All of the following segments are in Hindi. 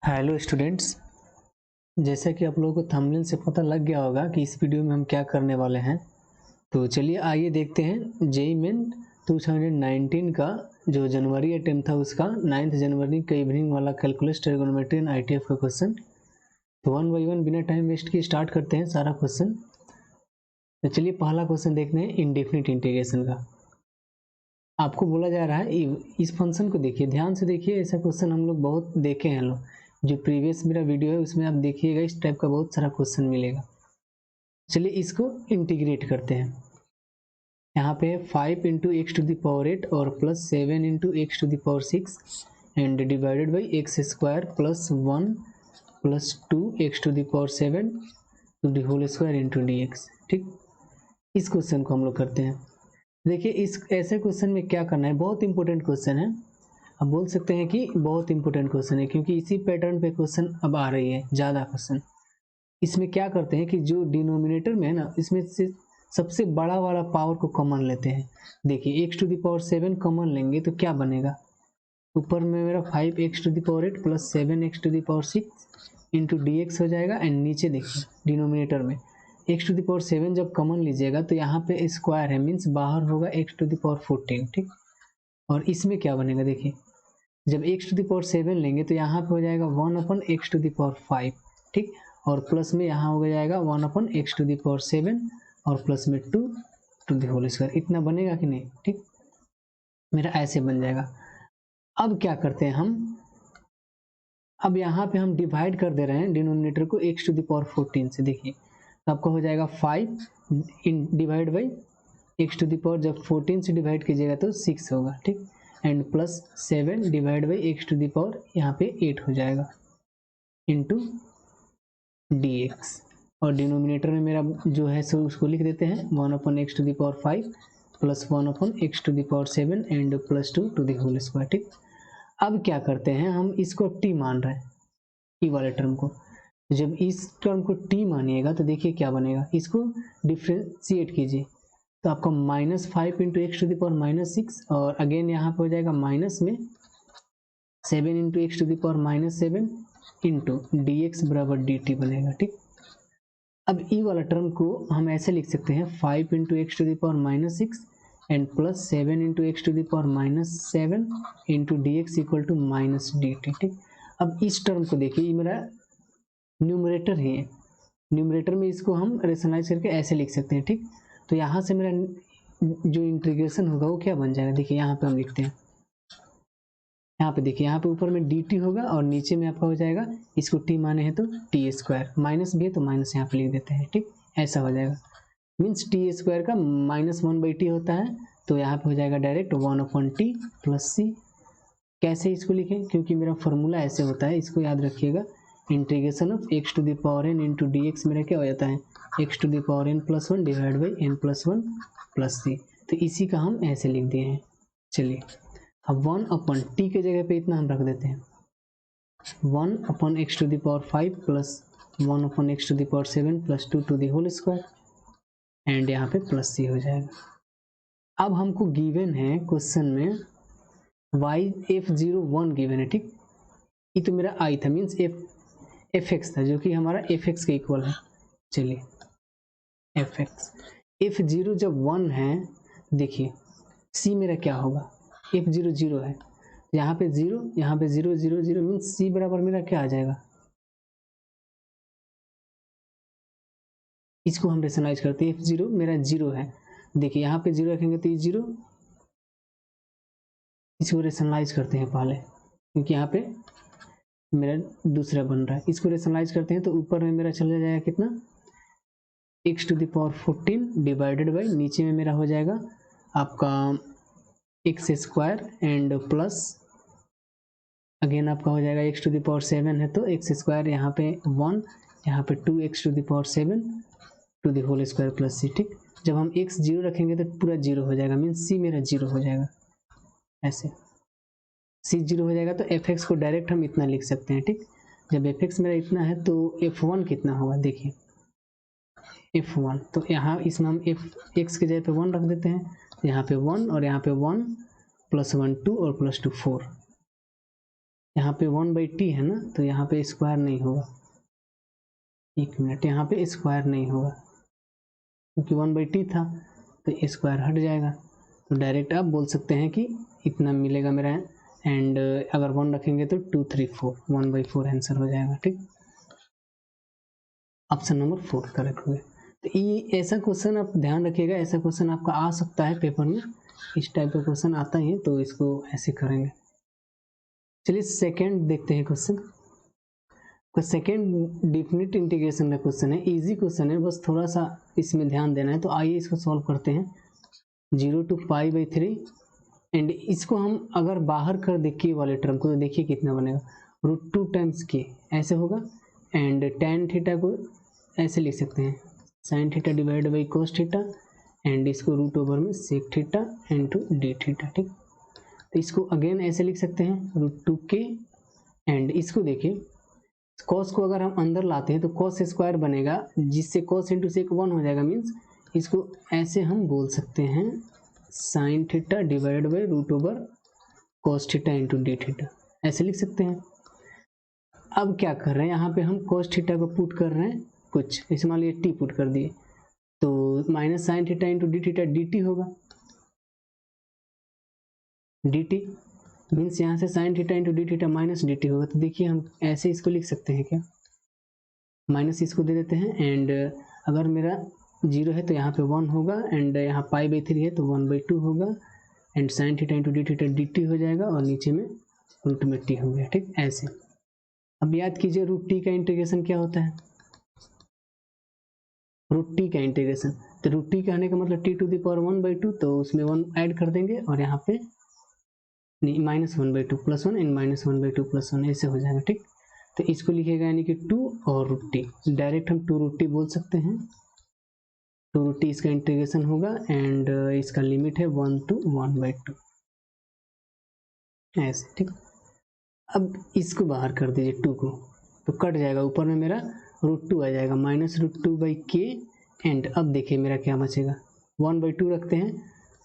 हेलो स्टूडेंट्स, जैसा कि आप लोगों को थंबनेल से पता लग गया होगा कि इस वीडियो में हम क्या करने वाले हैं। तो चलिए आइए देखते हैं जेईई मेन 2019 का जो जनवरी अटेम्प्ट था उसका 9 जनवरी का इवनिंग वाला कैलकुलस ट्रिगोनोमेट्री एंड आईटीएफ का क्वेश्चन। तो वन बाई वन बिना टाइम वेस्ट के स्टार्ट करते हैं सारा क्वेश्चन। तो चलिए पहला क्वेश्चन देखते हैं इंडेफिनिट इंटीग्रेशन का। आपको बोला जा रहा है इस फंक्शन को देखिए, ध्यान से देखिए। ऐसा क्वेश्चन हम लोग बहुत देखे हैं लोग, जो प्रीवियस मेरा वीडियो है उसमें आप देखिएगा, इस टाइप का बहुत सारा क्वेश्चन मिलेगा। चलिए इसको इंटीग्रेट करते हैं। यहाँ पे 5 into x to the power 8 और plus 7 into x to the power 6 and divided by x square plus 1 plus 2 x to the power 7 to the whole square into d x. ठीक, इस क्वेश्चन को हम लोग करते हैं। देखिए इस ऐसे क्वेश्चन में क्या करना है, बहुत इंपॉर्टेंट क्वेश्चन है। आप बोल सकते हैं कि बहुत इंपॉर्टेंट क्वेश्चन है क्योंकि इसी पैटर्न पे क्वेश्चन अब आ रही है ज़्यादा क्वेश्चन। इसमें क्या करते हैं कि जो डिनोमिनेटर में है ना, इसमें से सबसे बड़ा वाला पावर को कॉमन लेते हैं। देखिए x to the power 7 common लेंगे तो क्या बनेगा, ऊपर में मेरा 5 x to the power 8 plus 7 x to the power 6 into d x हो जाएगा। एंड नीचे देखिए डिनोमिनेटर में एक्स टू द पावर 7 जब कॉमन लीजिएगा तो यहाँ पे स्क्वायर है, मीन्स बाहर होगा एक्स टू द पावर 14। ठीक, और इसमें क्या बनेगा, देखिए जब एक्स टू द पावर 7 लेंगे तो यहाँ पे हो जाएगा 1 upon x to the power 5। ठीक, और प्लस में यहाँ हो जाएगा 1 upon x to the power 7 और प्लस में 2 टू द होल स्क्वायर। इतना बनेगा कि नहीं। ठीक, मेरा ऐसे बन जाएगा। अब क्या करते हैं हम, अब यहाँ पे हम डिवाइड कर दे रहे हैं डिनोमिनेटर को एक्स टू द पावर 14 से। देखिए तो आपका हो जाएगा 5 in divide by x to the power, जब 14 से डिवाइड कीजिएगा तो 6 होगा। ठीक, and plus 7 divide by x to the power यहाँ पे 8 हो जाएगा इंटू डी एक्स। और डिनोमिनेटर में मेरा जो है सो उसको लिख देते हैं 1 upon x to the power 5 plus 1 upon x to the power 7 and plus 2 to the whole square. ठीक, अब क्या करते हैं, हम इसको टी मान रहे हैं, टी वाले टर्म को। जब इस टर्म को टी मानिएगा तो देखिए क्या बनेगा, इसको डिफ्रेंशिएट कीजिए तो आपका -5 into x to the power -6 और अगेन यहाँ पे हो जाएगा माइनस में 7 into x to the power -7 into d x बराबर डी टी बनेगा। ठीक, अब ई वाला टर्म को हम ऐसे लिख सकते हैं 5 into x to the power -6 and plus 7 into x to the power -7 into d x equal to minus d t. ठीक, अब इस टर्म को देखिए, ये मेरा न्यूमरेटर ही है, न्यूमरेटर में इसको हम रेशनलाइज करके ऐसे लिख सकते हैं। ठीक, तो यहाँ से मेरा जो इंटीग्रेशन होगा वो क्या बन जाएगा, देखिए यहाँ पे हम लिखते हैं, यहाँ पे देखिए, यहाँ पे ऊपर में डी टी होगा और नीचे में आपका हो जाएगा, इसको टी माने हैं तो टी स्क्वायर, माइनस भी है तो माइनस यहाँ पे लिख देते हैं। ठीक, ऐसा हो जाएगा, मीन्स टी स्क्वायर का -1/t होता है, तो यहाँ पे हो जाएगा डायरेक्ट 1/t प्लस सी। कैसे इसको लिखें, क्योंकि मेरा फॉर्मूला ऐसे होता है, इसको याद रखिएगा, integration of x to the power n into d x मेरा क्या हो जाता है, x to the power n+1 divide by n+1 plus c. तो इसी का हम ऐसे लिख दिए हैं। चलिए अब 1/t के जगह पे इतना हम रख देते हैं, 1/x to the power 5 plus 1/x to the power 7 plus 2 to the whole square and यहाँ पे प्लस सी हो जाएगा। अब हमको गिवन है क्वेश्चन में f01 गिवन है। ठीक, ये तो मेरा आई था, मीन्स fx था, जो कि हमारा fx के इक्वल है। चलिए fx f0 जब 1 है, देखिए c मेरा क्या होगा, f0 0 है, यहाँ पे 0, यहाँ पे 0 0 0, मीन्स c बराबर मेरा क्या आ जाएगा, इसको हम रेशनलाइज करते हैं। f0 मेरा 0 है, देखिए यहाँ पे 0 रखेंगे तो ये 0, इसको रेशनलाइज करते हैं पहले, क्योंकि यहाँ पे मेरा दूसरा बन रहा है। इसको रेशनलाइज करते हैं तो ऊपर में मेरा चला जाएगा कितना, x to the power 14 divided by, नीचे में मेरा हो जाएगा आपका x square and plus again आपका हो जाएगा एक्स टू द पावर 7 है तो एक्स स्क्वायर, यहाँ पे 1, यहाँ पे 2 x to the power 7 to the whole square plus c. ठीक, जब हम x 0 रखेंगे तो पूरा 0 हो जाएगा, मीन्स c मेरा 0 हो जाएगा। ऐसे c 0 हो जाएगा तो fx को डायरेक्ट हम इतना लिख सकते हैं। ठीक, जब fx मेरा इतना है तो f1 कितना होगा, देखिए f1, तो यहाँ इसमें हम x के जगह पे 1 रख देते हैं, तो यहाँ पे 1 और यहाँ पे 1 प्लस 1 2 और प्लस 2 4, यहाँ पे 1/t है ना, तो यहाँ पे स्क्वायर नहीं होगा। एक मिनट, यहाँ पे स्क्वायर नहीं होगा क्योंकि 1/t था, तो स्क्वायर हट जाएगा। तो डायरेक्ट आप बोल सकते हैं कि इतना मिलेगा मेरा, एंड अगर 1 रखेंगे तो 2 3 4 1/4 आंसर हो जाएगा। ठीक, ऑप्शन नंबर 4 करेक्ट हो गया। तो ये ऐसा क्वेश्चन आप ध्यान रखिएगा, ऐसा क्वेश्चन आपका आ सकता है पेपर में, इस टाइप का क्वेश्चन आता ही है, तो इसको ऐसे करेंगे। चलिए सेकंड देखते हैं क्वेश्चन। सेकंड डेफिनेट इंटीग्रेशन का क्वेश्चन है, इजी क्वेश्चन है, बस थोड़ा सा इसमें ध्यान देना है। तो आइए इसको सॉल्व करते हैं। 0 to π/3 एंड इसको हम अगर बाहर कर दे के वाले टर्म को, तो देखिए कितना बनेगा, √2 टाइम्स के ऐसे होगा। एंड tan थीटा को ऐसे लिख सकते हैं, sin theta divide by cos theta, and इसको √ओवर में sec theta into d theta. ठीक, तो इसको अगेन ऐसे लिख सकते हैं √2 के, एंड इसको देखिए cos को अगर हम अंदर लाते हैं तो cos स्क्वायर बनेगा, जिससे cos इंटू sec 1 हो जाएगा। मीन्स इसको ऐसे हम बोल सकते हैं sin theta divide by √over cos theta into d theta, ऐसे लिख सकते हैं। अब क्या कर रहे हैं, यहाँ पे हम cos थीटा को पुट कर रहे हैं कुछ, जैसे मान लीजिए t पुट कर दिए, तो minus sine theta into D theta dt होगा, dt मीन्स यहाँ से sine theta into D theta minus d T होगा। तो देखिए हम ऐसे इसको लिख सकते हैं, क्या माइनस इसको दे देते हैं, एंड अगर मेरा 0 है तो यहाँ पे 1 होगा, एंड यहाँ π/3 है तो 1/2 होगा, and sine theta into D theta D T हो जाएगा, और नीचे में रूट में टी हो गया। ठीक, ऐसे। अब याद कीजिए √t का इंटीग्रेशन क्या होता है, √t का इंटीग्रेशन, तो √t का आने का मतलब t⁻1/2, तो उसमें 1 ऐड कर देंगे, और यहाँ पे नहीं -1/2 + 1 एंड -1/2 + 1 ऐसे हो जाएगा। ठीक, तो इसको लिखेगा यानी कि 2 और √t, डायरेक्ट हम 2√t बोल सकते हैं। 2√t इसका इंटीग्रेशन होगा, एंड इसका लिमिट है 1 to 1/2 ऐसे। ठीक, अब इसको बाहर कर दीजिए 2 को, तो कट जाएगा, ऊपर में मेरा √2 आ जाएगा, -√2/k, एंड अब देखिए मेरा क्या बचेगा, 1/2 रखते हैं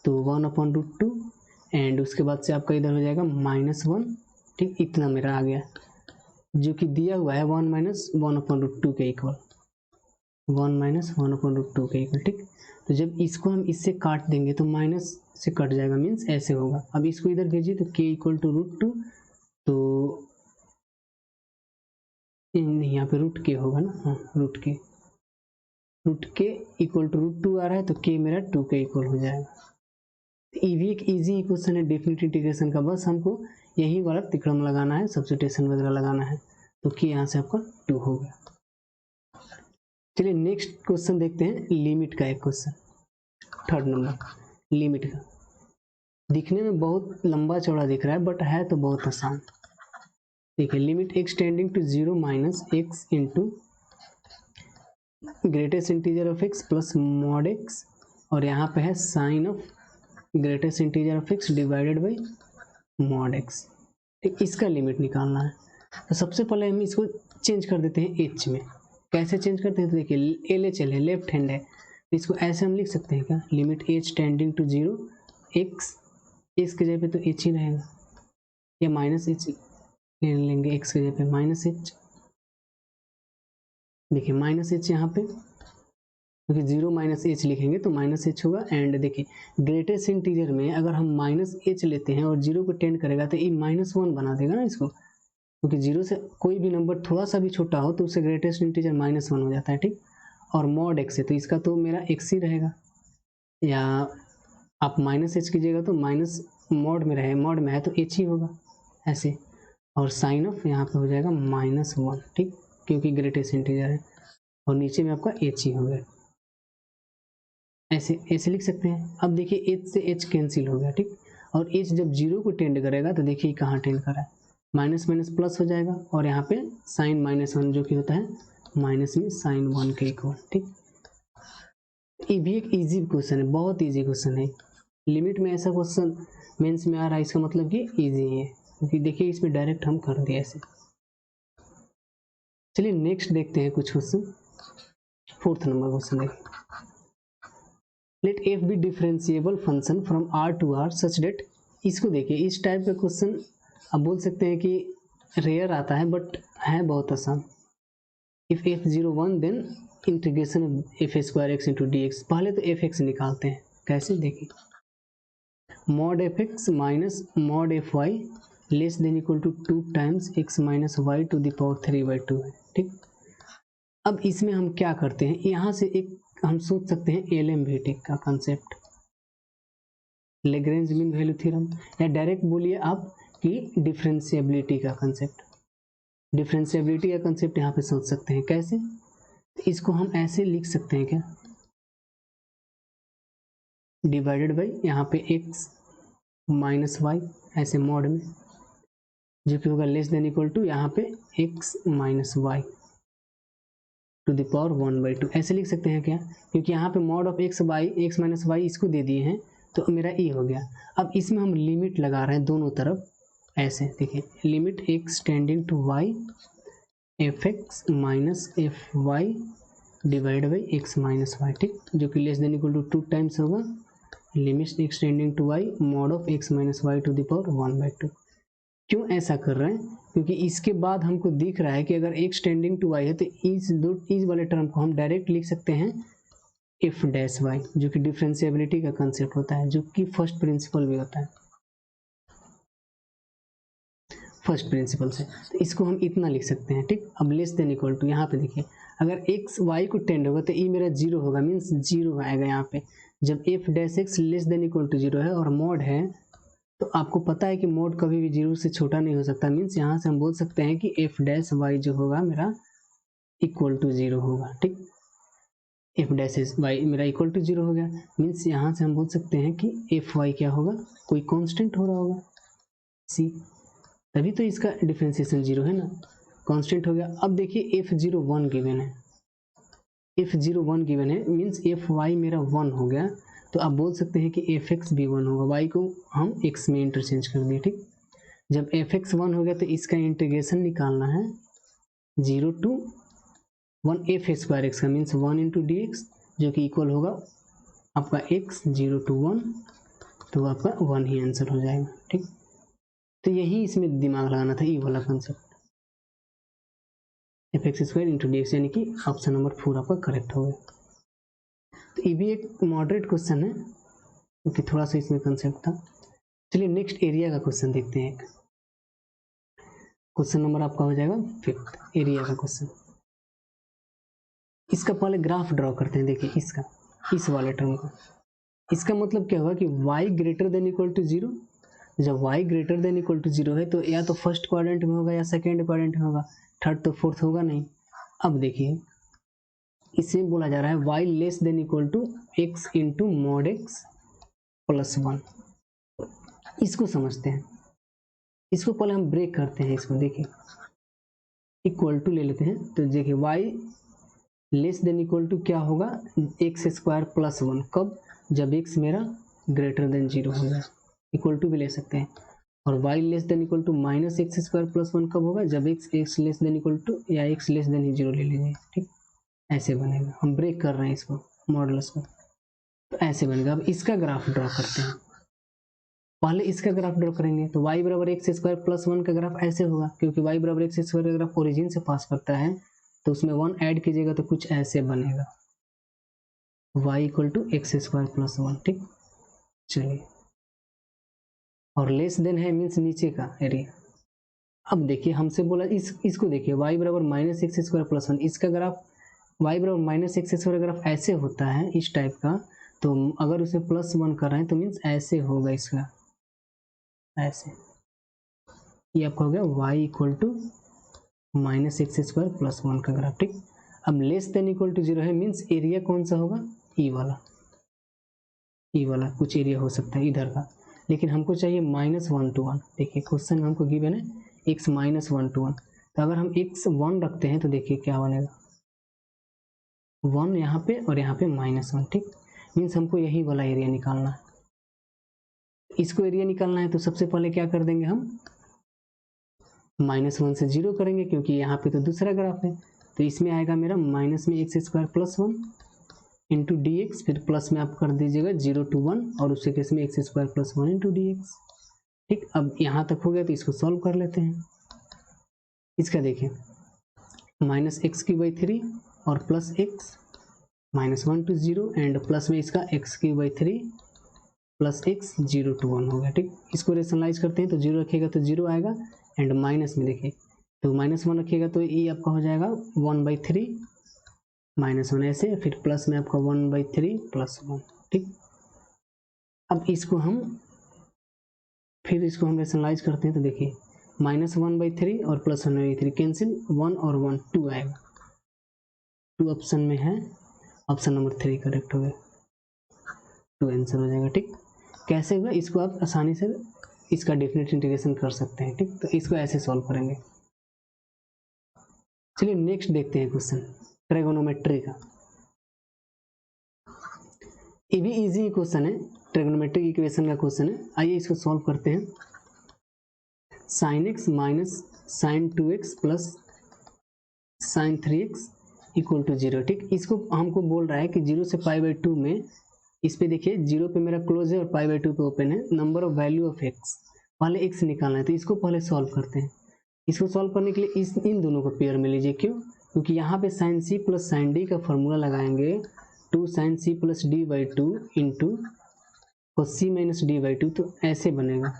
तो 1/√2, एंड उसके बाद से आपका इधर हो जाएगा -1। ठीक, इतना मेरा आ गया, जो कि दिया हुआ है 1 - 1/√2 के इक्वल, 1 - 1/√2 के इक्वल। ठीक, तो जब इसको हम इससे काट देंगे तो माइनस से कट जाएगा, मीन्स ऐसे होगा। अब इसको इधर भेजिए तो k = √2, तो यहाँ पे √k होगा ना, हाँ √k = √2 आ रहा है, तो k मेरा 2 के इक्वल हो जाएगा। ये भी एक इजी क्वेश्चन है डेफिनेट इंटीग्रेशन का, बस हमको यही वाला तिकड़म लगाना है, सब्स्टिट्यूशन वगैरह लगाना है, तो कि यहाँ से आपका 2 हो गया। चलिए नेक्स्ट क्वेश्चन देखते हैं, लिमिट का एक क्वेश्चन, थर्ड नंबर लिमिट का। दिखने में बहुत लंबा चौड़ा दिख रहा है, बट है तो बहुत आसान। देखिए limit x tending to 0 - x into greatest integer of x plus mod x, और यहाँ पे है sign of greatest integer of x divided by mod x। ठीक, इसका लिमिट निकालना है। तो सबसे पहले हम इसको चेंज कर देते हैं h में। कैसे चेंज करते हैं, तो देखिए LHL है, लेफ्ट हैंड है, तो इसको ऐसे हम लिख सकते हैं क्या, limit h tending to 0 x के जगह पे तो h ही रहेगा, या -h ले लेंगे, x के जगह पे -h। देखिए -h यहाँ पे, क्योंकि 0 - h लिखेंगे तो -h होगा। एंड देखिए ग्रेटेस्ट इंटीजर में अगर हम -h लेते हैं और 0 को टेंड करेगा तो ये -1 बना देगा ना इसको, क्योंकि 0 से कोई भी नंबर थोड़ा सा भी छोटा हो तो उससे ग्रेटेस्ट इंटीजर -1 हो जाता है। ठीक, और मॉड x है तो इसका तो मेरा x ही रहेगा, या आप -h कीजिएगा तो माइनस मॉड में रहे, मॉड में है तो h ही होगा ऐसे, और साइन ऑफ यहाँ पे हो जाएगा -1। ठीक, क्योंकि ग्रेटेस्ट इंटीजर है, और नीचे में आपका h ही होगा, ऐसे ऐसे लिख सकते हैं। अब देखिए h से h कैंसिल हो गया। ठीक, और h जब 0 को टेंड करेगा तो देखिए कहाँ टेंड कर रहा है, माइनस माइनस प्लस हो जाएगा, और यहाँ पे साइन -1 जो कि होता है माइनस में साइन 1 के इक्वल। ठीक, ये भी एक इजी क्वेश्चन है, बहुत इजी क्वेश्चन है। लिमिट में ऐसा क्वेश्चन मेंस में आ रहा है, इसका मतलब कि इजी है, क्योंकि देखिए इसमें डायरेक्ट हम कर दिए ऐसे। चलिए नेक्स्ट देखते हैं कुछ क्वेश्चन, फोर्थ नंबर क्वेश्चन देखिए, let f be differentiable function from r to r such that. इसको देखिए, इस टाइप का क्वेश्चन आप बोल सकते हैं कि रेयर आता है बट है बहुत आसान। If f01 then integration f square x into d x. पहले तो एफ एक्स निकालते हैं, कैसे देखिए, mod f x minus mod f y less than equal to 2 times x minus y to the power 3/2 है, ठीक। अब इसमें हम क्या करते हैं, यहाँ से एक हम सोच सकते हैं एलएमवीटी का concept, Lagrange mean value theorem, या डायरेक्ट बोलिए आप कि डिफरेंशिएबिलिटी का कंसेप्ट। डिफरेंशिएबिलिटी का कंसेप्ट यहाँ पे सोच सकते हैं, कैसे, इसको हम ऐसे लिख सकते हैं क्या, डिवाइडेड बाई यहाँ पे x माइनस वाई ऐसे मॉड में, जो कि होगा लेस देन इक्वल टू यहाँ पे x minus y to the power 1/2 ऐसे लिख सकते हैं क्या, क्योंकि यहाँ पे mod of x minus y इसको दे दिए हैं तो मेरा e हो गया। अब इसमें हम लिमिट लगा रहे हैं दोनों तरफ, ऐसे देखिए, limit x tending to y f x minus f y divide by x minus y, ठीक, जो कि less than equal to 2 times होगा limit x tending to y mod of x minus y to the power 1/2। क्यों ऐसा कर रहे हैं, क्योंकि इसके बाद हमको दिख रहा है कि अगर एक्स टेंडिंग टू वाई है तो इस वाले टर्म को हम डायरेक्ट लिख सकते हैं एफ डैश वाई, जो कि डिफरेंशिएबिलिटी का कंसेप्ट होता है, जो कि फर्स्ट प्रिंसिपल भी होता है, फर्स्ट प्रिंसिपल से। तो इसको हम इतना लिख सकते हैं, ठीक। अब लेस देन इक्वल टू यहाँ पे देखिए, अगर एक्स वाई को टेंड होगा तो ई मेरा 0 होगा, मीन्स 0 आएगा यहाँ पे। जब f dash x less than equal to 0 है और मॉड है, तो आपको पता है कि मॉड कभी भी 0 से छोटा नहीं हो सकता, मीन्स यहाँ से हम बोल सकते हैं कि एफ डैश वाई जो होगा मेरा इक्वल टू 0 होगा, ठीक। एफ डैश वाई मेरा इक्वल टू 0 हो गया, मीन्स यहाँ से हम बोल सकते हैं कि एफ वाई क्या होगा, कोई कॉन्स्टेंट हो रहा होगा सी, तभी तो इसका डिफरेंशिएशन 0 है ना, कांस्टेंट हो गया। अब देखिए f01 गिवन है, f01 गिवन है, मीन्स एफ वाई मेरा 1 हो गया, तो आप बोल सकते हैं कि एफ एक्स भी 1 होगा, y को हम x में इंटरचेंज कर दिए, ठीक। जब एफ एक्स 1 हो गया तो इसका इंटीग्रेशन निकालना है 0 to 1 एफ स्क्वायर एक्स का, मीन्स 1 इंटू डी एक्स, जो कि इक्वल होगा आपका x 0 to 1, तो आपका 1 ही आंसर हो जाएगा, ठीक। तो यही इसमें दिमाग लगाना था, ये वाला concept, F x square into d x, यानी कि ऑप्शन नंबर 4 आपका करेक्ट हो गया। तो ये भी एक मॉडरेट क्वेश्चन है, क्योंकि थोड़ा सा इसमें कंसेप्ट था। चलिए नेक्स्ट एरिया का क्वेश्चन देखते हैं। एक क्वेश्चन नंबर आपका हो जाएगा 5th, एरिया का क्वेश्चन। इसका पहले ग्राफ ड्रॉ करते हैं, देखिए इसका, इस वाले टर्म का, इसका मतलब क्या होगा कि y greater than equal to 0, जब y greater than equal to 0 है तो या तो फर्स्ट क्वाड्रेंट में होगा या सेकेंड क्वाड्रेंट में होगा, थर्ड तो फोर्थ होगा नहीं। अब देखिए इसे बोला जा रहा है y less than equal to x into mod x plus 1। इसको समझते हैं, इसको पहले हम ब्रेक करते हैं, इसको देखिए इक्वल टू ले लेते हैं, तो देखिए y less than equal to क्या होगा, एक्स स्क्वायर प्लस 1, कब, जब x मेरा ग्रेटर देन 0 होगा, इक्वल टू भी ले सकते हैं। और y less than equal to minus x square plus 1 कब होगा, जब x less than equal to या x लेस देन 0 ले लीजिए, ठीक, ऐसे बनेगा। हम ब्रेक कर रहे हैं इसको मॉडुलस को, तो ऐसे बनेगा। अब इसका ग्राफ ड्रॉ करते हैं, पहले इसका ग्राफ ड्रॉ करेंगे, तो y बराबर एक्स स्क्वायर प्लस 1 का ग्राफ ऐसे होगा, क्योंकि y बराबर एक्स स्क्वायर का ग्राफ ओरिजिन से पास करता है, तो उसमें 1 ऐड कीजिएगा तो कुछ ऐसे बनेगा, y equal to x square plus 1, ठीक। चलिए, और लेस देन है मीन्स नीचे का एरिया। अब देखिए हमसे बोला इसको देखिए, y बराबर माइनस एक्स स्क्वायर प्लस 1, इसका ग्राफ y बराबर माइनस एक्स स्क्वायर ग्राफ ऐसे होता है इस टाइप का, तो अगर उसे प्लस 1 कर रहे हैं तो मीन्स ऐसे होगा इसका, ऐसे, ये आपका हो गया y equal to minus x square plus 1 का ग्राफ, ठीक। अब लेस देन इक्वल टू 0 है, मीन्स एरिया कौन सा होगा, ई वाला, ई वाला कुछ एरिया हो सकता है इधर का, लेकिन हमको चाहिए -1 to 1। देखिए क्वेश्चन में हमको गिवन है x -1 to 1, तो अगर हम x 1 रखते हैं तो देखिए क्या बनेगा, 1 यहाँ पे और यहाँ पे -1, ठीक, मीन्स हमको यही वाला एरिया निकालना है। इसको एरिया निकालना है तो सबसे पहले क्या कर देंगे, हम -1 से 0 करेंगे, क्योंकि यहाँ पे तो दूसरा ग्राफ है, तो इसमें आएगा मेरा माइनस में x square plus 1 into d x, फिर प्लस में आप कर दीजिएगा 0 to 1, और उसके केस में x square plus 1 into d x, ठीक। अब यहाँ तक हो गया तो इसको सॉल्व कर लेते हैं। इसका देखिए -x³/3 और plus x -1 to 0 and plus में इसका x³/3 प्लस x 0 to 1 हो गया। ठीक, इसको रेशनलाइज करते हैं तो 0 रखिएगा तो 0 आएगा एंड माइनस में देखिए तो -1 रखिएगा तो ये आपका हो जाएगा 1/3 -1 ऐसे, फिर प्लस में आपका 1/3 प्लस 1। ठीक, अब इसको हम रेशनलाइज करते हैं तो देखिए -1/3 और प्लस 1/3 कैंसिल, 1 और 1 2 आएगा, 2 ऑप्शन में है, ऑप्शन नंबर 3 करेक्ट हो गया, 2 आंसर हो जाएगा। ठीक, कैसे हुआ इसको आप आसानी से इसका डेफिनेट इंटीग्रेशन कर सकते हैं। ठीक, तो इसको ऐसे सॉल्व करेंगे। चलिए नेक्स्ट देखते हैं क्वेश्चन ट्रिगोनोमेट्री का। ये भी इजी क्वेश्चन है, ट्रिगोनोमेट्रिक इक्वेशन का क्वेश्चन है। आइए इसको सॉल्व करते हैं। sin x minus sin 2x plus sin 3x equal to 0। ठीक, इसको हमको बोल रहा है कि 0 से π/2 में, इस पे देखिए 0 पे मेरा क्लोज है और π/2 पे ओपन है, number of value of x, पहले x निकालना है। तो इसको पहले सॉल्व करते हैं। इसको सॉल्व करने के लिए इन दोनों को पेयर में लीजिए। क्यों? क्योंकि यहाँ पे sin c plus sin d का फॉर्मूला लगाएंगे 2 sin c plus d/2 into cos c minus d/2, तो ऐसे बनेगा।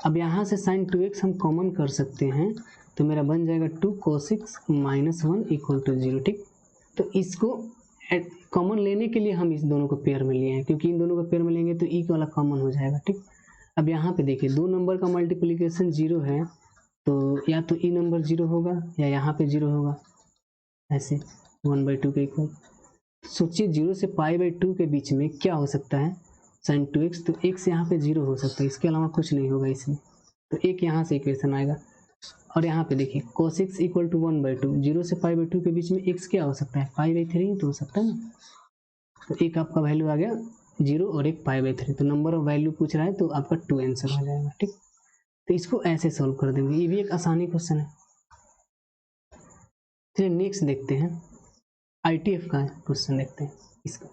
अब यहाँ से sin 2x हम कॉमन कर सकते हैं तो मेरा बन जाएगा 2 cos x minus 1 equal to 0। ठीक, तो इसको कॉमन लेने के लिए हम इस दोनों को पेयर में लिए हैं, क्योंकि इन दोनों को पेयर में लेंगे तो ई वाला कॉमन हो जाएगा। ठीक, अब यहाँ पे देखिए 2 नंबर का मल्टीप्लिकेशन 0 है तो या तो ई नंबर 0 होगा या यहाँ पे 0 होगा, ऐसे 1/2 के इक्वल। सोचिए 0 से π/2 के बीच में क्या हो सकता है, sin 2x, तो x यहाँ पे 0 हो सकता है, इसके अलावा कुछ नहीं होगा इसमें, तो एक यहाँ से इक्वेशन आएगा। और यहाँ पे देखिए cos x इक्वल टू 1/2, 0 से π/2 के बीच में x क्या हो सकता है, π/3 तो हो सकता है ना, तो एक आपका वैल्यू आ गया 0 और एक π/3, तो नंबर ऑफ वैल्यू पूछ रहा है तो आपका 2 आंसर हो जाएगा। ठीक, तो इसको ऐसे सॉल्व कर देंगे, ये भी एक आसानी क्वेश्चन है। चलिए नेक्स्ट देखते हैं, ITF का क्वेश्चन देखते हैं इसका।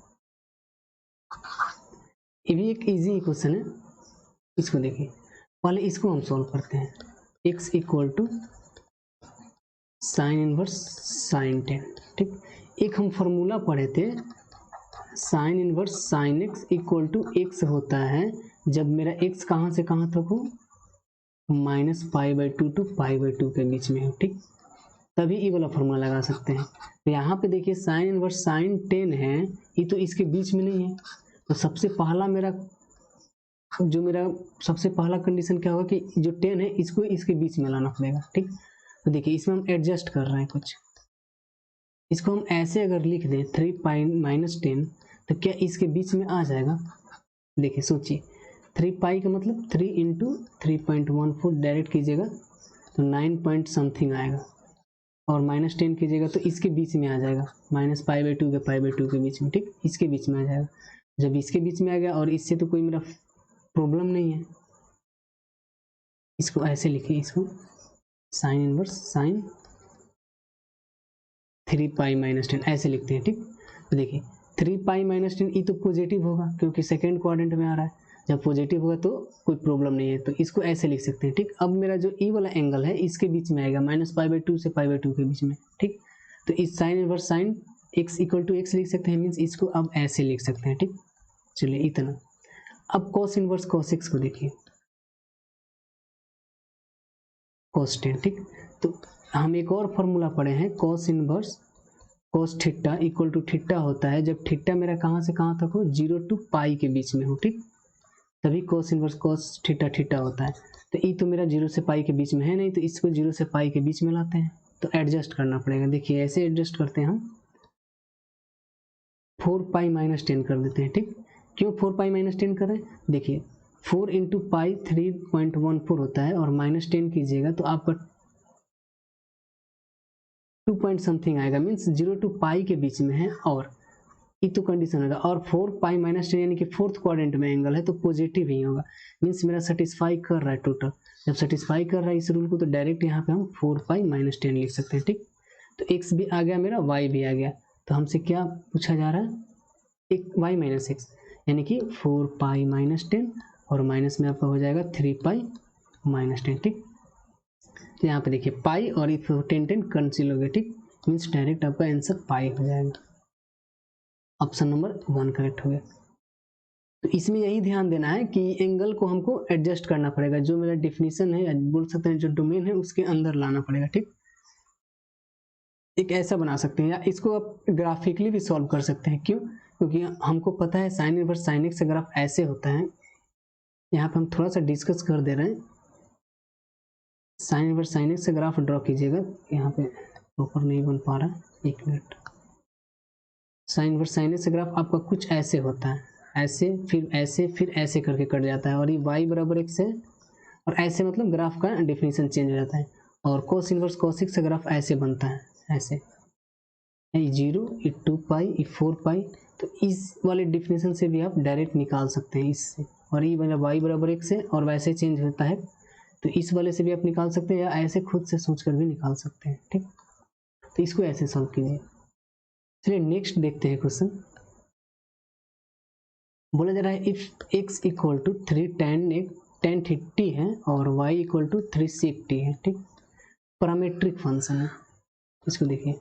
ये भी एक इजी क्वेश्चन है, इसको देखिए, पहले इसको हम सॉल्व करते हैं। x equal to sine inverse sine 10। ठीक, एक हम फॉर्मूला पढ़े थे, sine inverse sine x equal to x होता है जब मेरा x कहाँ से कहाँ तक हो, -π/2 टू π/2 के बीच में हो। ठीक, तभी ये वाला फॉर्मूला लगा सकते हैं। तो यहाँ पे देखिए साइन इनवर्स साइन 10 है, ये तो इसके बीच में नहीं है, तो सबसे पहला कंडीशन क्या होगा कि जो 10 है इसको इसके बीच में लाना पड़ेगा। ठीक, तो देखिए इसमें हम एडजस्ट कर रहे हैं कुछ, इसको हम ऐसे अगर लिख दें 3π-10 तो क्या इसके बीच में आ जाएगा। देखिए सोचिए 3π का मतलब 3 इंटू 3.14 डायरेक्ट कीजिएगा तो 9 पॉइंट समथिंग आएगा, और -10 कीजिएगा तो इसके बीच में आ जाएगा, -π/2 के π/2 के बीच में। ठीक, इसके बीच में आ जाएगा। जब इसके बीच में आ गया और इससे तो कोई मेरा प्रॉब्लम नहीं है, इसको ऐसे लिखिए, इसको साइन इनवर्स साइन 3π-10 ऐसे लिखते हैं। ठीक, तो देखिए 3π-10 ये तो पॉजिटिव होगा क्योंकि सेकेंड क्वाड्रेंट में आ रहा है, जब पॉजिटिव होगा तो कोई प्रॉब्लम नहीं है, तो इसको ऐसे लिख सकते हैं। ठीक, अब मेरा जो ई वाला एंगल है इसके बीच में आएगा, -π/2 से π/2 के बीच में। ठीक, तो इस sine inverse sine x equal to x लिख सकते हैं, मीन्स इसको अब ऐसे लिख सकते हैं। ठीक, चलिए इतना। अब cos इनवर्स cos x को देखिए, cos 10। ठीक, तो हम एक और फॉर्मूला पढ़े हैं, cos inverse cos theta equal to theta होता है जब थीटा मेरा कहाँ से कहाँ तक हो, 0 to π के बीच में हो। ठीक, तभी cos inverse cos theta theta होता है। तो ये तो मेरा 0 से π के बीच में है नहीं, तो इसको 0 से π के बीच में लाते हैं, तो एडजस्ट करना पड़ेगा। देखिए ऐसे एडजस्ट करते हैं हम, 4π-10 कर देते हैं। ठीक, क्यों 4π-10 करें, देखिए 4 इंटू पाई 3.14 होता है और -10 कीजिएगा तो आपका 2 पॉइंट समथिंग आएगा, मीन्स 0 to π के बीच में है, और ये तो कंडीशन होगा, और 4π-10 यानी कि फोर्थ क्वाड्रेंट में एंगल है तो पॉजिटिव ही होगा, मीन्स मेरा सेटिस्फाई कर रहा है टोटल। जब सेटिस्फाई कर रहा है इस रूल को तो डायरेक्ट यहाँ पे हम 4π-10 लिख सकते हैं। ठीक, तो x भी आ गया मेरा, y भी आ गया, तो हमसे क्या पूछा जा रहा है, एक y-x यानी कि 4π-10 और माइनस में आपका हो जाएगा 3π-10। ठीक, तो यहाँ पे देखिए पाई और इफ 10 कैंसिल हो गया, ठीक, मीन्स डायरेक्ट आपका आंसर पाई हो जाएगा। ऑप्शन नंबर 1 करेक्ट हो गया। तो इसमें यही ध्यान देना है कि एंगल को हमको एडजस्ट करना पड़ेगा, जो मेरा डिफिनीशन है, बोल सकते हैं जो डोमेन है उसके अंदर लाना पड़ेगा, ठीक। एक ऐसा बना सकते हैं, या इसको आप ग्राफिकली भी सॉल्व कर सकते हैं। क्यों? क्योंकि हमको पता है साइन इनवर्स साइन एक्स का ग्राफ ऐसे होता है। यहाँ पे हम थोड़ा सा डिस्कस कर दे रहे हैं। साइन इनवर्स साइन एक्स का ग्राफ ड्रॉ कीजिएगा, यहाँ पे प्रॉपर नहीं बन पा रहा, 1 minute. Sign inverse sine x का ग्राफ आपका कुछ ऐसे होता है, ऐसे फिर ऐसे करके कट जाता है, और ये y बराबर x है, और ऐसे मतलब ग्राफ का डिफिनीशन चेंज हो जाता है। और कोस इनवर्स कोस एक्स का ग्राफ ऐसे बनता है, ऐसे, ये 0, ये 2 पाई, ये 4 पाई। तो इस वाले डिफिनीशन से भी आप डायरेक्ट निकाल सकते हैं इससे, और ये y बराबर x है और वैसे चेंज होता है, तो इस वाले से भी आप निकाल सकते हैं, या ऐसे खुद से सोच कर भी निकाल सकते हैं, ठीक। तो इसको ऐसे सॉल्व कीजिए। चलिए नेक्स्ट देखते हैं क्वेश्चन। बोला जा रहा है if x equal to 3 tan theta है और y equal to 3 sec t है, ठीक। पैरामीट्रिक फंक्शन है, इसको देखिए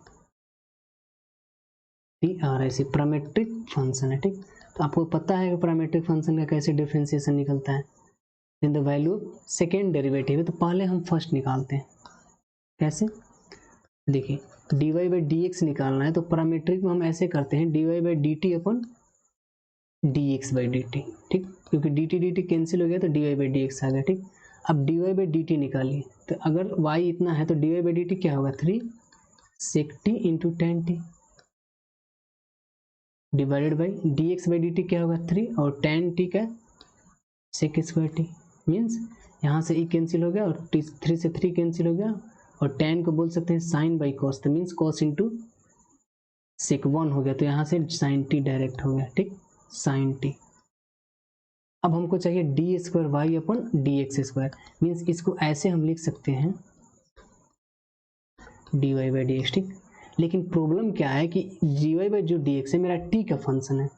ऐसे पैरामीट्रिक फंक्शन है, ठीक। तो आपको पता है कि पैरामीट्रिक फंक्शन का कैसे डिफरेंशिएशन निकलता है। In the value second derivative है, तो पहले हम फर्स्ट निकालते हैं। कैसे? देखिए dy बाई डी एक्स निकालना है, तो पैरामीट्रिक में हम ऐसे करते हैं dy by D t upon dx by D t, ठीक, क्योंकि dt कैंसिल हो गया तो dy बाई डी एक्स आ गया, ठीक। अब dy बाई डी टी निकालिए, तो अगर y इतना है तो dy बाई डी टी क्या होगा, 3 sec t into tan t divided by dx by D T क्या होगा 3, और tan t का sec स्क्वायर t, मीन्स यहाँ से e कैंसिल हो गया और 3 से 3 कैंसिल हो गया, और tan को बोल सकते हैं साइन बाई कॉस, तो मीन्स कॉस इंटू सेक 1 हो गया, तो यहाँ से साइन t डायरेक्ट हो गया, ठीक, साइन t। अब हमको चाहिए d square y upon d x square, means इसको ऐसे हम लिख सकते हैं d y by d x, ठीक। लेकिन प्रॉब्लम क्या है कि जी वाई बाई जो डी एक्स है मेरा टी का फंक्शन है,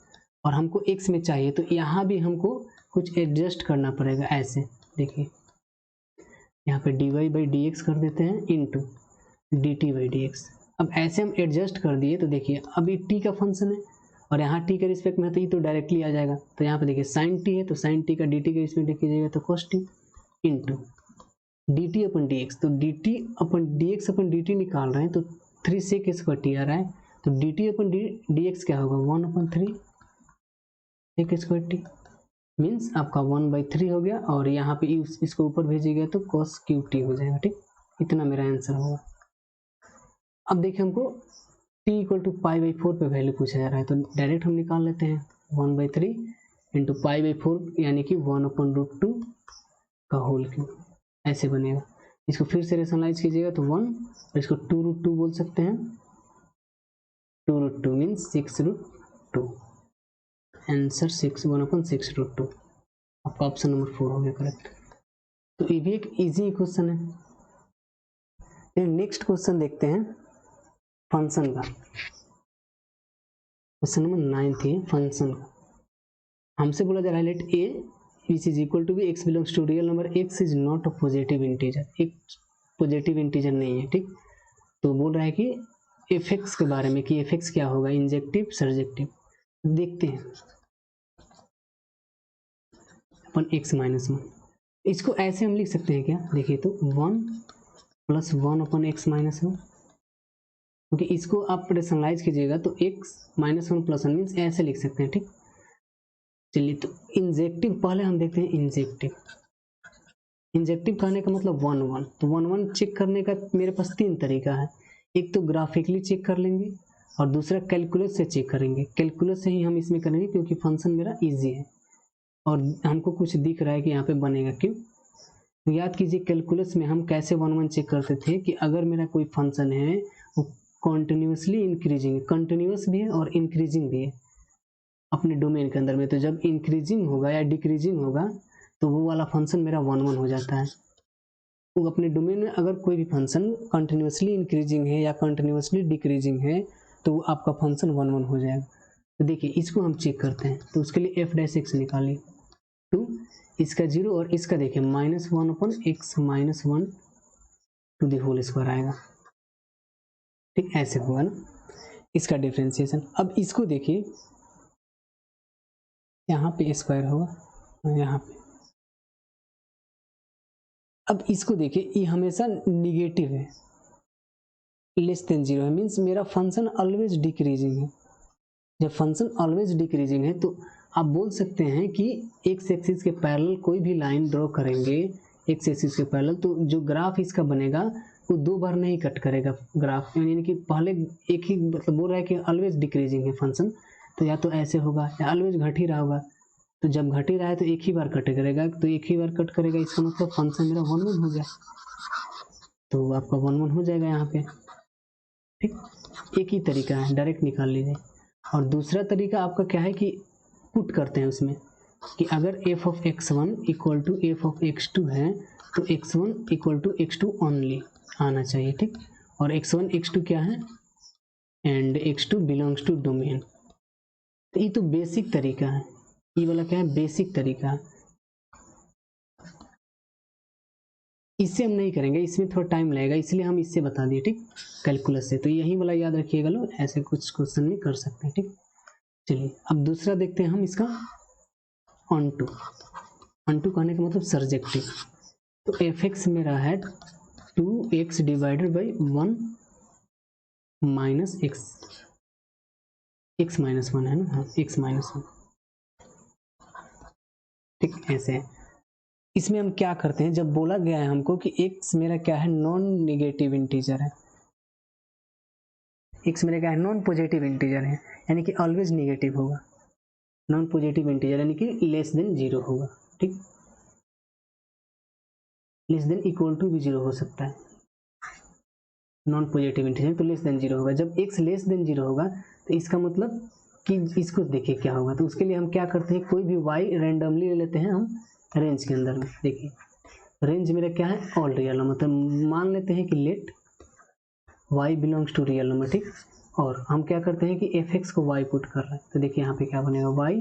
और हमको एक्स में चाहिए, तो यहाँ भी हमको कुछ एडजस्ट करना पड़ेगा। ऐसे देखिए यहाँ पे d y by d x कर देते हैं into d t by d x. अब ऐसे हम एडजस्ट कर दिए, तो देखिए अब ये टी का फंक्शन है और यहाँ टी के रिस्पेक्ट में, तो ये तो डायरेक्टली आ जाएगा। तो यहाँ पे देखिए साइन टी है, तो साइन टी का डी टी के रिस्पेक्ट लिख कीजिएगा तो cos t into d t upon d x. तो d t upon d x upon d t निकाल रहे हैं, तो 3 sec स्क्वायर टी आ रहा है, तो d t upon d x क्या होगा 1/3 sec स्क्वायर टी, मीन्स आपका 1/3 हो गया, और यहाँ पे इसको ऊपर भेजिएगा तो cos क्यूब टी हो जाएगा, ठीक। इतना मेरा आंसर होगा। अब देखिए हमको t equal to pi by 4 पे वैल्यू पूछा जा रहा है, तो डायरेक्ट हम निकाल लेते हैं 1/3 इंटू पाई बाई 4 यानी कि 1/√2 का होल क्यूब, ऐसे बनेगा। इसको फिर से रेशनलाइज कीजिएगा तो 1, और इसको 2√2 बोल सकते हैं, 2√2 मीन्स 6√2, आंसर 1/6√2। आपका ऑप्शन नंबर 4 हो गया करेक्ट। तो ये भी एक इजी क्वेश्चन है। फिर नेक्स्ट क्वेश्चन देखते हैं फंक्शन का, क्वेश्चन नंबर 9 है फंक्शन का। हमसे बोला जा रहा है let a which is equal to b x belongs to real number, x is not a positive integer, एक पॉजिटिव इंटीजर नहीं है, ठीक। तो बोल रहा है कि एफ एक्स के बारे में, कि एफ एक्स क्या होगा, इंजेक्टिव सर्जेक्टिव। देखते हैं अपन एक्स माइनस 1, इसको ऐसे हम लिख सकते हैं क्या, देखिए तो 1 + 1/x-1, क्योंकि इसको आप रेशनलाइज कीजिएगा तो x - 1 + 1 मीन्स ऐसे लिख सकते हैं, ठीक। चलिए तो इंजेक्टिव पहले हम देखते हैं। इंजेक्टिव कहने का मतलब 1 1, तो 1 1 चेक करने का मेरे पास 3 तरीका है। एक तो ग्राफिकली चेक कर लेंगे, और दूसरा कैलकुलस से चेक करेंगे। कैलकुलस से ही हम इसमें करेंगे क्योंकि फंक्शन मेरा इजी है और हमको कुछ दिख रहा है कि यहाँ पे बनेगा। क्यों? तो याद कीजिए कैलकुलस में हम कैसे 1 1 चेक करते थे कि अगर मेरा कोई फंक्शन है वो कॉन्टिन्यूसली इंक्रीजिंग, कंटिन्यूस भी है और इंक्रीजिंग भी है अपने डोमेन के अंदर में, तो जब इंक्रीजिंग होगा या डिक्रीजिंग होगा तो वो वाला फंक्शन मेरा 1 1 हो जाता है। वो अपने डोमेन में अगर कोई भी फंक्शन कंटिन्यूसली इंक्रीजिंग है या कंटिन्यूसली डिक्रीजिंग है तो वो आपका फंक्शन 1 1 हो जाएगा। तो देखिए इसको हम चेक करते हैं, तो उसके लिए f' निकालिए 2, इसका 0 और इसका देखिए -1/x - 1 to the whole square आएगा, ठीक, ऐसे होगा ना इसका डिफ्रेंसिएशन। अब इसको देखिए, यहाँ पे स्क्वायर होगा, यहाँ पे, अब इसको देखिए, ये हमेशा निगेटिव है, लेस देन जीरो है, मीन्स मेरा फंक्शन ऑलवेज डिक्रीजिंग है। जब फंक्शन ऑलवेज डिक्रीजिंग है तो आप बोल सकते हैं कि एक्स एक्सिस के पैरेलल कोई भी लाइन ड्रॉ करेंगे, एक्स एक्सिस के पैरेलल, तो जो ग्राफ इसका बनेगा वो दो बार नहीं कट करेगा ग्राफ, यानी कि पहले एक ही, मतलब बोल रहा है कि ऑलवेज डिक्रीजिंग है फंक्शन, तो या तो ऐसे होगा या ऑलवेज घट ही रहा होगा। तो जब घट ही रहा है तो एक ही बार कट करेगा, तो एक ही बार कट करेगा, इसका मतलब फंक्शन मेरा 1 1 हो गया, तो आपका 1 1 हो जाएगा यहाँ पे, ठीक। एक ही तरीका है, डायरेक्ट निकाल लीजिए। और दूसरा तरीका आपका क्या है कि पुट करते हैं उसमें, कि अगर f of x1 equal to f of x2 है तो x1 equal to x2 only आना चाहिए, ठीक। और x1 x2 क्या है, and x2 belongs to domain. तो ये तो बेसिक तरीका है, ये वाला क्या है, बेसिक तरीका है। इससे हम नहीं करेंगे, इसमें थोड़ा टाइम लगेगा, इसलिए हम इससे बता दिए, ठीक, कैलकुलस से। तो यही वाला याद रखिएगा लोग, ऐसे कुछ क्वेश्चन में कर सकते हैं, ठीक। चलिए अब दूसरा देखते हैं हम इसका, ऑनटू। ऑनटू कहने का मतलब सर्जेक्टिव। तो एफ एक्स मेरा है 2x divided by 1 minus x, x minus 1 है ना, हाँ एक्स माइनस 1, ठीक, ऐसे है। इसमें हम क्या करते हैं, जब बोला गया है हमको कि x मेरा क्या है, नॉन नेगेटिव इंटीजर है, x मेरा क्या है, नॉन पॉजिटिव इंटीजर है, यानी कि ऑलवेज नेगेटिव होगा, नॉन पॉजिटिव इंटीजर यानी कि लेस देन जीरो होगा, ठीक, लेस देन इक्वल टू भी जीरो हो सकता है, नॉन पॉजिटिव इंटीजर तो लेस देन जीरो होगा। जब x लेस देन जीरो होगा तो इसका मतलब कि इसको देखिए क्या होगा, तो उसके लिए हम क्या करते हैं, कोई भी y रैंडमली ले लेते हैं हम रेंज के अंदर में। देखिए रेंज मेरा क्या है, ऑल रियल नंबर, मतलब मान लेते हैं कि let y belongs to real number, ठीक। और हम क्या करते हैं कि एफ एक्स को y पुट कर रहे हैं, तो देखिए यहाँ पे क्या बनेगा, y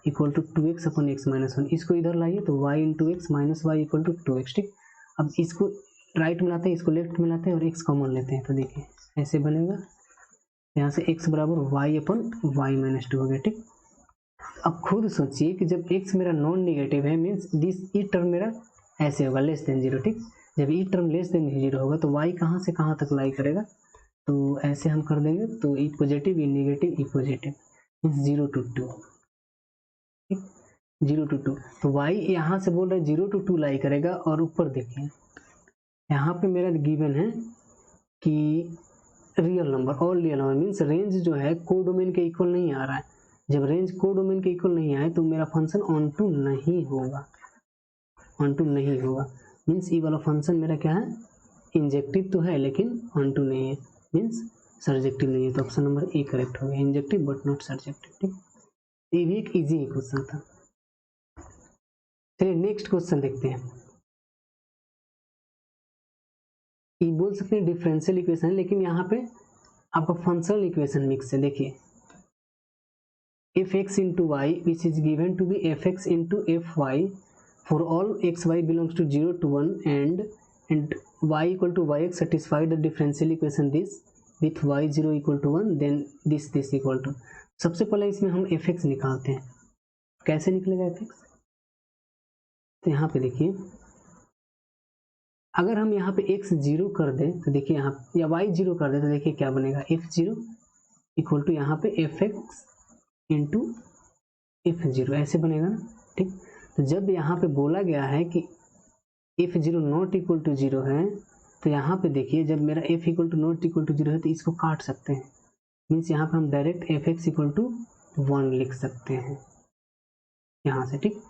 इक्वल टू 2x अपन x माइनस 1, इसको इधर लाइए तो y into x minus y equal to 2x, ठीक। अब इसको राइट में लाते हैं, इसको लेफ्ट में लाते हैं और x कॉमन लेते हैं, तो देखिए ऐसे बनेगा, यहाँ से x बराबर y अपन y माइनस 2 हो गया, ठीक। अब खुद सोचिए कि जब x मेरा नॉन नेगेटिव है, मीन्स दिस ई टर्म मेरा ऐसे होगा, लेस देन जीरो, ठीक। जब ई टर्म लेस देन जीरो होगा तो y कहाँ से कहाँ तक लाई करेगा, तो ऐसे हम कर देंगे, तो e positive, e negative, e positive, means 0 to 2, ठीक, 0 to 2। तो y यहाँ से बोल रहा है 0 to 2 लाई करेगा। और ऊपर देखिए यहाँ पे मेरा गिवन है कि real number, all real number, means range जो है को डोमेन के इक्वल नहीं आ रहा है। जब रेंज को डोमेन के इक्वल नहीं आए तो मेरा फंक्शन ऑन टू नहीं होगा, ऑन टू नहीं होगा, मीन्स ये वाला फंक्शन मेरा क्या है, इंजेक्टिव तो है लेकिन ऑन टू नहीं है, मीन्स सर्जेक्टिव नहीं है। तो ऑप्शन नंबर ए करेक्ट हो गया, इंजेक्टिव बट नॉट सर्जेक्टिव, ठीक। ये भी एक इजी क्वेश्चन था। चलिए नेक्स्ट क्वेश्चन देखते हैं। ये बोल सकते हैं डिफरेंशियल इक्वेशन, लेकिन यहाँ पे आपका फंक्शनल इक्वेशन मिक्स है। देखिए fx into y which is given to be fx into fy for all xy belongs to 0 to 1 and y equal to yx satisfy the differential equation this with y 0 equal to 1 then this equal to। सबसे पहले इसमें हम fx निकालते हैं, कैसे निकलेगा fx, तो यहाँ पे देखिए अगर हम यहाँ पे x 0 कर दें तो देखिए यहाँ, या y 0 कर दें तो देखिए क्या बनेगा, f0 इक्वल टू यहाँ पे fx इंटू f0 ऐसे बनेगा ना, ठीक। तो जब यहाँ पे बोला गया है कि f0 नॉट इक्वल टू 0 है तो यहाँ पे देखिए जब मेरा f equal to not equal to 0 है तो इसको काट सकते हैं, मीन्स यहाँ पे हम डायरेक्ट fx इक्वल टू 1 लिख सकते हैं यहाँ से, ठीक,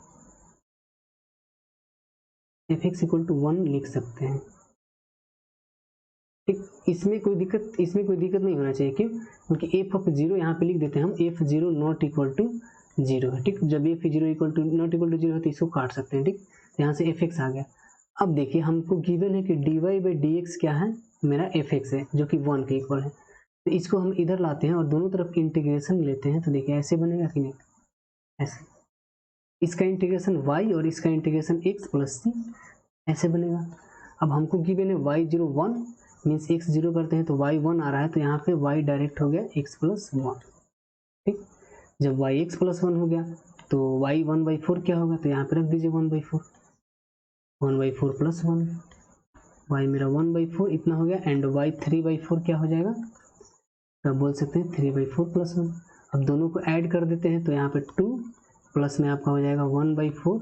fx इक्वल टू 1 लिख सकते हैं, ठीक। इसमें कोई दिक्कत नहीं होना चाहिए, क्यों, क्योंकि f ऑफ 0 यहाँ पे लिख देते हैं हम f0 नॉट इक्वल टू 0 है, ठीक। जब f0 equal to not equal to 0 है तो इसको काट सकते हैं, ठीक। तो यहाँ से fx आ गया। अब देखिए हमको गिवन है कि dy बाई dx क्या है, मेरा fx है जो कि 1 के इक्वल है। तो इसको हम इधर लाते हैं और दोनों तरफ इंटीग्रेशन लेते हैं, तो देखिए ऐसे बनेगा कि नहीं, ऐसे, इसका इंटीग्रेशन y और इसका इंटीग्रेशन x प्लस c ऐसे बनेगा। अब हमको गिवन है y01 मीन्स x 0 करते हैं तो y1 आ रहा है, तो यहाँ पे y डायरेक्ट हो गया x + 1। ठीक, जब y x + 1 हो गया तो y 1/4 क्या होगा, तो यहाँ पे रख दीजिए 1/4, 1/4 + 1, y मेरा 1/4 इतना हो गया, एंड y 3/4 क्या हो जाएगा, तो आप बोल सकते हैं 3/4 + 1। अब दोनों को ऐड कर देते हैं तो यहाँ पे 2 प्लस में आपका हो जाएगा 1/4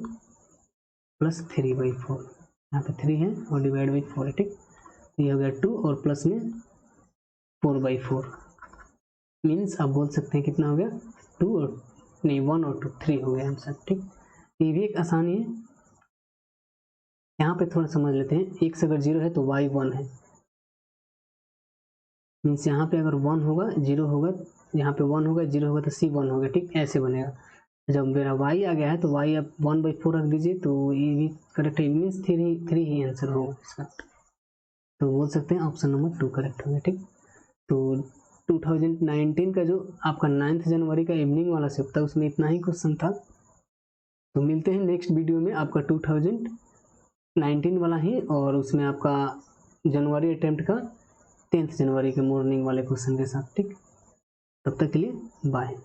+ 3/4, यहाँ पे 3 है और डिवाइड बाई 4 है। ठीक, ये हो गया 2 और प्लस में 4/4 मीन्स आप बोल सकते हैं कितना हो गया 2 और नहीं 1 और 2 3 हो गया आंसर। ठीक, ये भी एक आसानी है। यहाँ पे थोड़ा समझ लेते हैं, x अगर 0 है तो y 1 है, मीन्स यहाँ पे अगर 1 होगा 0 होगा, यहाँ पे 1 होगा 0 होगा तो c 1 होगा। ठीक, ऐसे बनेगा। जब मेरा y आ गया है तो y आप 1/4 रख दीजिए, तो ये भी करेक्ट है, मीन्स 3 ही आंसर होगा इसका, तो बोल सकते हैं ऑप्शन नंबर 2 करेक्ट होगा। ठीक, तो 2019 का जो आपका 9 जनवरी का इवनिंग वाला शिफ्ट था उसमें इतना ही क्वेश्चन था। तो मिलते हैं नेक्स्ट वीडियो में आपका 2019 वाला ही, और उसमें आपका जनवरी अटेम्प्ट का 10 जनवरी के मॉर्निंग वाले क्वेश्चन के साथ। ठीक, तब तक के लिए बाय।